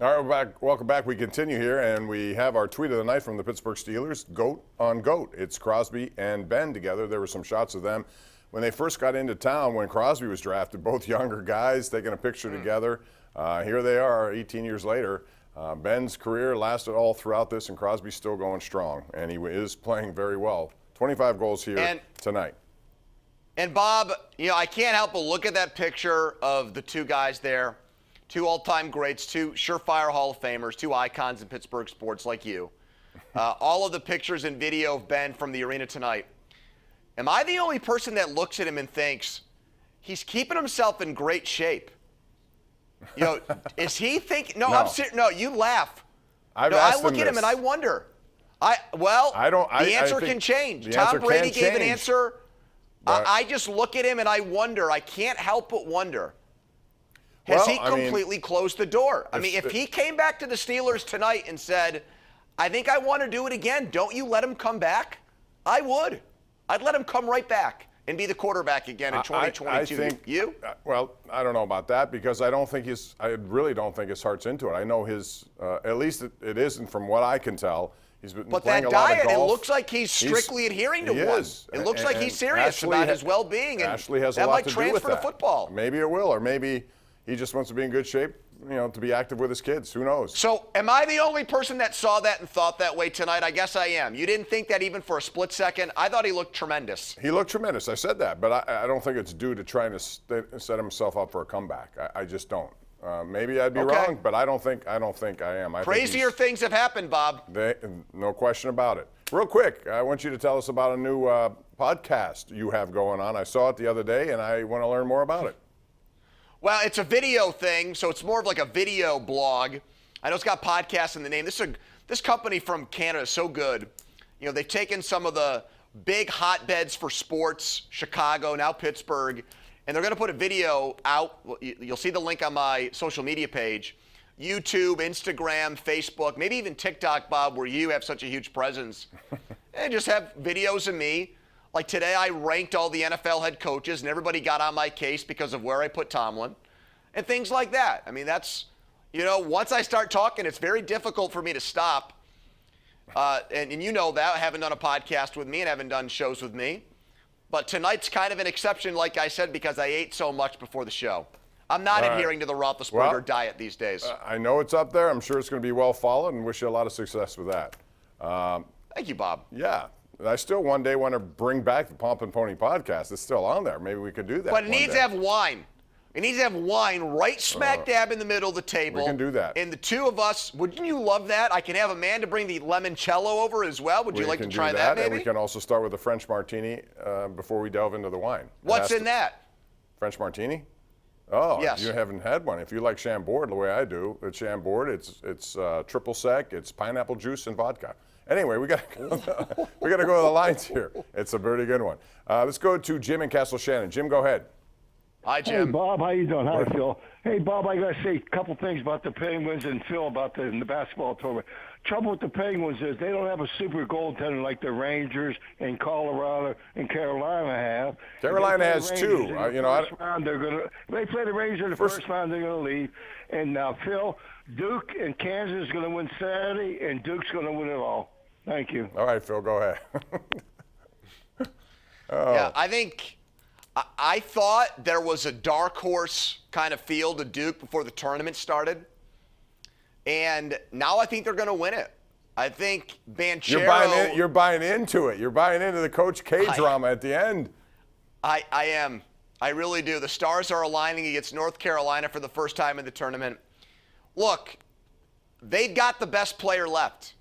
All right, welcome back. We continue here, and we have our tweet of the night from the Pittsburgh Steelers, GOAT on GOAT. It's Crosby and Ben together. There were some shots of them when they first got into town when Crosby was drafted, both younger guys taking a picture together. Here they are 18 years later. Ben's career lasted all throughout this, and Crosby's still going strong, and he is playing very well. 25 goals here tonight. And Bob, I can't help but look at that picture of the two guys there. Two all-time greats, two surefire Hall of Famers, two icons in Pittsburgh sports like you. All of the pictures and video of Ben from the arena tonight. Am I the only person that looks at him and thinks he's keeping himself in great shape? Is he thinking? No, I'm serious. No, you laugh. I look at him and I wonder. The answer can change. Tom Brady gave an answer. I just look at him and I wonder. I can't help but wonder. Has he completely closed the door? If he came back to the Steelers tonight and said, I think I want to do it again, don't you let him come back? I would. I'd let him come right back and be the quarterback again in 2022. You? Well, I don't know about that because I really don't think his heart's into it. I know at least it isn't from what I can tell. He's been playing a lot of golf. It looks like he's strictly adhering to one. It looks like he's serious about his well-being. Ashley has a lot to do with that. That might transfer to football. Maybe it will, or maybe he just wants to be in good shape, to be active with his kids. Who knows? So am I the only person that saw that and thought that way tonight? I guess I am. You didn't think that even for a split second? I thought he looked tremendous. He looked tremendous. I said that, but I don't think it's due to trying to set himself up for a comeback. I just don't. Maybe I'd be wrong, but I don't think I am. Crazier things have happened, Bob. No question about it. Real quick, I want you to tell us about a new podcast you have going on. I saw it the other day, and I want to learn more about it. Well, it's a video thing, so it's more of like a video blog. I know it's got podcasts in the name. This company from Canada is so good. They've taken some of the big hotbeds for sports, Chicago, now Pittsburgh, and they're going to put a video out. You'll see the link on my social media page, YouTube, Instagram, Facebook, maybe even TikTok, Bob, where you have such a huge presence, and just have videos of me. Like today, I ranked all the NFL head coaches, and everybody got on my case because of where I put Tomlin, and things like that. That's, once I start talking, it's very difficult for me to stop. And you know that, haven't done a podcast with me and haven't done shows with me. But tonight's kind of an exception, like I said, because I ate so much before the show. I'm not adhering to the Roethlisberger diet these days. I know it's up there. I'm sure it's going to be well followed, and wish you a lot of success with that. Thank you, Bob. Yeah. I still one day want to bring back the Pompeani podcast. It's still on there. Maybe we could do that. But it needs to have wine. It needs to have wine right smack dab in the middle of the table. We can do that. And the two of us, wouldn't you love that? I can have Amanda bring the limoncello over as well. Would you like to try that, maybe? And we can also start with a French martini before we delve into the wine. What's in that? French martini? Oh, yes. You haven't had one. If you like Chambord the way I do, it's Chambord. It's triple sec. It's pineapple juice and vodka. Anyway, we got to go to the lines here. It's a pretty good one. Let's go to Jim in Castle Shannon. Jim, go ahead. Hi, Jim. Hey, Bob. How you doing? Hi, Phil. Hey, Bob, I got to say a couple things about the Penguins and Phil about the basketball tournament. Trouble with the Penguins is they don't have a super goaltender like the Rangers and Colorado and Carolina have. Carolina has two. They play the Rangers in the first round, they're going to leave. And Phil, Duke and Kansas is going to win Saturday, and Duke's going to win it all. Thank you. All right, Phil, go ahead. Yeah, I thought there was a dark horse kind of feel to Duke before the tournament started. And now I think they're going to win it. I think Banchero. You're buying into it. You're buying into the Coach K drama at the end. I am. I really do. The stars are aligning against North Carolina for the first time in the tournament. Look, they've got the best player left.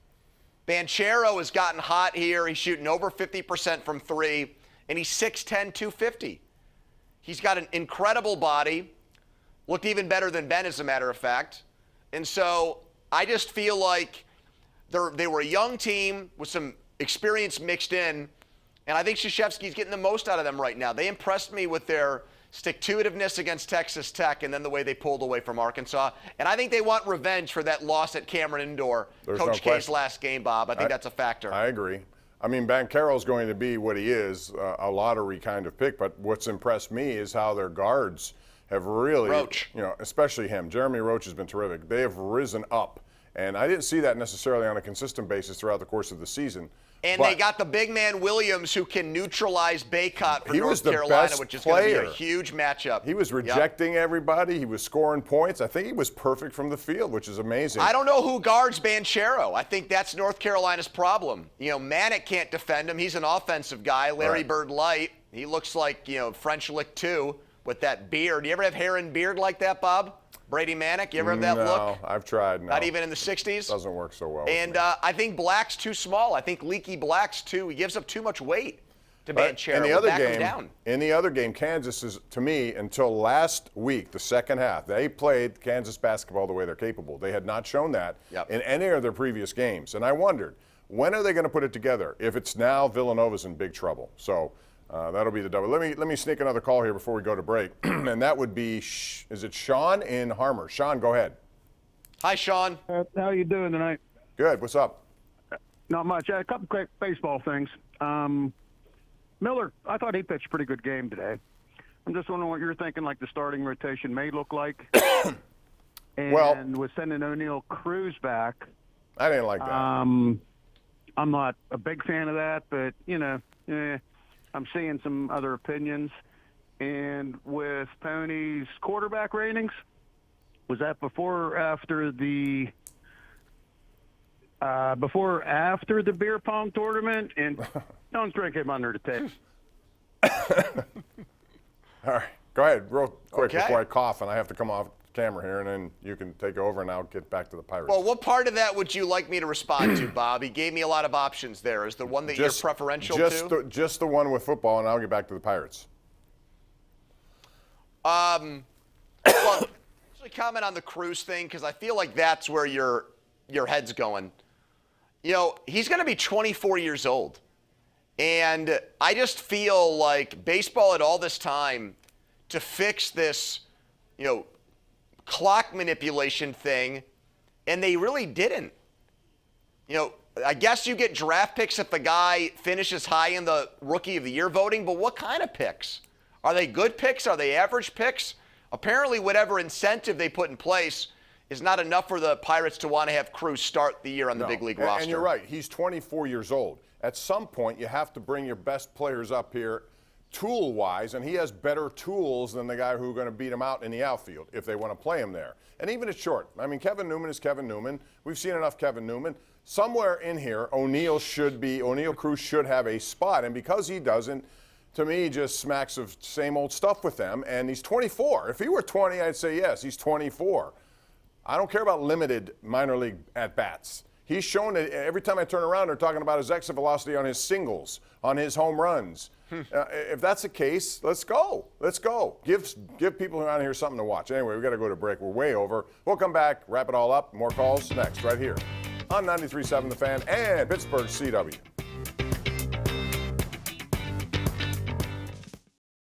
Banchero has gotten hot here. He's shooting over 50% from three, and he's 6'10", 250. He's got an incredible body. Looked even better than Ben, as a matter of fact. And so I just feel like they were a young team with some experience mixed in, and I think Krzyzewski's getting the most out of them right now. They impressed me with their stick-to-itiveness against Texas Tech and then the way they pulled away from Arkansas. And I think they want revenge for that loss at Cameron Indoor, Coach K's last game, Bob. I think that's a factor. I agree. Banchero's going to be what he is, a lottery kind of pick, but what's impressed me is how their guards have really, Roach. especially him. Jeremy Roach has been terrific. They have risen up. And I didn't see that necessarily on a consistent basis throughout the course of the season. And they got the big man Williams who can neutralize Baycott for North Carolina, which is going to be a huge matchup. He was rejecting everybody. He was scoring points. I think he was perfect from the field, which is amazing. I don't know who guards Banchero. I think that's North Carolina's problem. Manick can't defend him. He's an offensive guy. Larry Bird light. He looks like, French Lick 2 with that beard. You ever have hair and beard like that, Bob? Brady Manick, you ever have that look? No, I've tried. No. Not even in the 60s? Doesn't work so well. And I think Black's too small. I think Leaky Black's too. He gives up too much weight to Banchero. In the other game, Kansas is, to me, until last week, the second half, they played Kansas basketball the way they're capable. They had not shown that in any of their previous games. And I wondered, when are they going to put it together? If it's now, Villanova's in big trouble. So that'll be the double. Let me sneak another call here before we go to break. And that would be, is it Sean in Harmer? Sean, go ahead. Hi, Sean. How you doing tonight? Good. What's up? Not much. A couple quick baseball things. Miller, I thought he pitched a pretty good game today. I'm just wondering what you're thinking, like the starting rotation may look like. And with sending O'Neal Cruz back, I didn't like that. I'm not a big fan of that, but I'm seeing some other opinions. And with Pony's quarterback ratings, was that before or after the beer pong tournament? And don't drink him under the table. All right, go ahead, real quick before I cough and I have to come off camera here, and then you can take over, and I'll get back to the Pirates. Well, what part of that would you like me to respond to, Bob? He gave me a lot of options there. Is the one that you're preferential to? Just the one with football, and I'll get back to the Pirates. Well, actually comment on the Cruz thing, because I feel like that's where your head's going. He's going to be 24 years old. And I just feel like baseball had all this time to fix this, clock manipulation thing, and they really didn't. I guess you get draft picks if the guy finishes high in the Rookie of the Year voting, but what kind of picks? Are they good picks? Are they average picks? Apparently, whatever incentive they put in place is not enough for the Pirates to want to have Cruz start the year on the big league roster. And you're right. He's 24 years old. At some point, you have to bring your best players up here tool-wise, and he has better tools than the guy who's going to beat him out in the outfield if they want to play him there. And even at short, I mean, Kevin Newman is Kevin Newman. We've seen enough Kevin Newman. Somewhere in here, O'Neal Cruz should have a spot, and because he doesn't, to me, just smacks of same old stuff with them, and he's 24. If he were 20, I'd say yes, he's 24. I don't care about limited minor league at-bats. He's shown that every time I turn around, they're talking about his exit velocity on his singles, on his home runs. If that's the case, let's go. Let's go. Give people around here something to watch. Anyway, we've got to go to break. We're way over. We'll come back, wrap it all up. More calls next, right here on 93.7 The Fan and Pittsburgh CW.